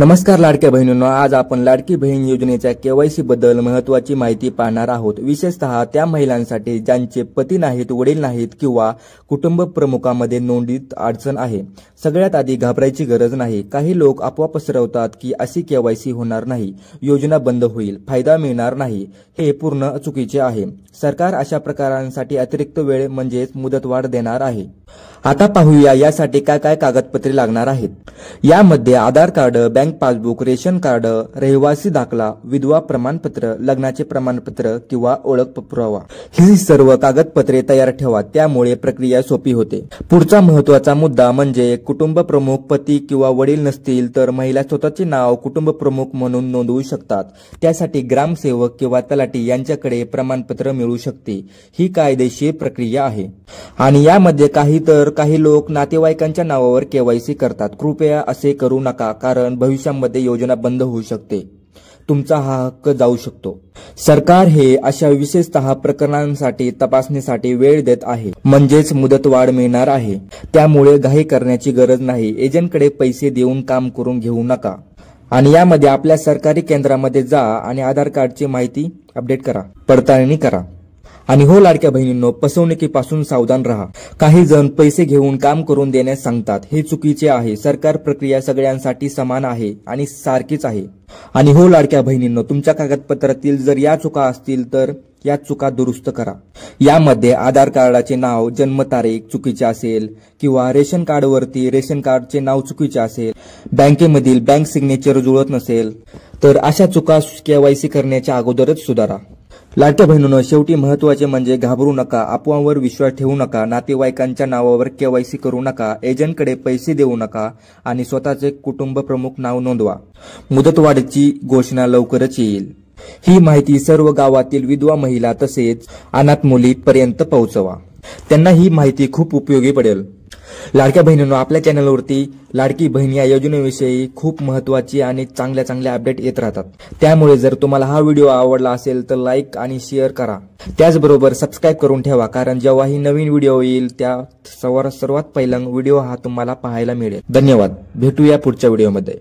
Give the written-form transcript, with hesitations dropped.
नमस्कार लाडक्या बहिणींनो, आज आपण लाडकी बहीण योजनेच्या केवायसी बद्दल महत्त्वाची माहिती पाहणार आहोत। विशेषतः त्या महिलांसाठी ज्यांचे पती नाहीत, वडील नाहीत किंवा कुटुंब प्रमुखामध्ये नोंदीत अडचण आहे। सगळ्यात आधी घाबरायची गरज नाही। काही लोक अफवा पसरवतात की अशी केवायसी होणार नाही, योजना बंद होईल, फायदा मिळणार नाही। हे पूर्ण चुकीचे आहे। सरकार अशा प्रकारांसाठी अतिरिक्त वेळ म्हणजेच मुदतवाढ देणार आहे। आता पाहूया यासाठी काय काय कागदपत्रे लागणार आहेत। यामध्ये Aadhaar card, bank passbook, ration card, रहिवासी दाखला, विधवा प्रमाणपत्र, लग्नाचे प्रमाणपत्र किंवा ओळख पुरावा ही सर्व कागदपत्रे तयार ठेवा, त्यामुळे प्रक्रिया सोपी होते। पुढचा महत्त्वाचा मुद्दा म्हणजे कुटुंब प्रमुख पती किंवा वडील नसतील तर महिला स्वतःचे नाव कुटुंब प्रमुख म्हणून नोंदवू शकतात। त्यासाठी ग्रामसेवक किंवा तलाठी यांच्याकडे प्रमाणपत्र मिळू शकते। ही कायदेशीर प्रक्रिया आहे आणि यामध्ये काही लोक नातेवाईकांच्या नावावर केवायसी करतात। कृपया असे करू नका, कारण भविष्यामध्ये योजना बंद होऊ शकते, तुमचा हा हक्क जाऊ शकतो। सरकार हे अशा विशेषतः प्रकरणांसाठी तपासणीसाठी वेळ देत आहे, म्हणजेच मुदतवाढ मिळणार आहे। त्यामुळे घाई करण्याची गरज नाही। एजंटकडे पैसे देऊन काम करून घेऊ नका आणि यामध्ये आपल्या सरकारी केंद्रामध्ये जा आणि आधार कार्डची माहिती अपडेट करा, पडताळणी करा। आणि हो लाडक्या बहिणींनो, फसवणुकीपासून सावधान राहा। काही जण पैसे घेऊन काम करून देण्यास सांगतात, हे चुकीचे आहे। सरकार प्रक्रिया सगळ्यांसाठी समान आहे आणि सारखीच आहे। आणि हो लाडक्या बहिणींनो, तुमच्या कागदपत्रातील जर या चुका असतील तर या चुका दुरुस्त करा। यामध्ये आधार कार्डाचे नाव, जन्मतारीख चुकीचे असेल किंवा रेशन कार्डवरती रेशन कार्डचे नाव चुकीचे असेल, बँकेमधील बँक सिग्नेचर जुळत नसेल तर अशा चुका केवायसी करण्याच्या अगोदरच सुधारा। लाडक्या बहिणींनो, शेवटी महत्त्वाचे म्हणजे घाबरू नका, अफवांवर विश्वास ठेवू नका, नातेवाईकांच्या नावावर केवायसी करू नका, एजंटकडे पैसे देऊ नका आणि स्वतःचे कुटुंब प्रमुख नाव नोंदवा। मुदतवाढीची घोषणा लवकरच येईल। ही माहिती सर्व गावातील विधवा महिला तसेच अनाथ मुलींपर्यंत पोहोचवा, त्यांना ही माहिती खूप उपयोगी पडेल। लाडक्या बहिणींनो, आपल्या चॅनलवरती लाडकी बहीण या योजनेविषयी खूप महत्त्वाची आणि चांगल्या अपडेट येत राहतात। त्यामुळे जर तुम्हाला हा व्हिडिओ आवडला असेल तर लाईक आणि शेअर करा, त्याचबरोबर सबस्क्राईब करून ठेवा, कारण जेव्हाही नवीन व्हिडिओ येईल त्या सर्वात पहिला व्हिडिओ हा तुम्हाला पाहायला मिळेल। धन्यवाद, भेटूया पुढच्या व्हिडिओमध्ये।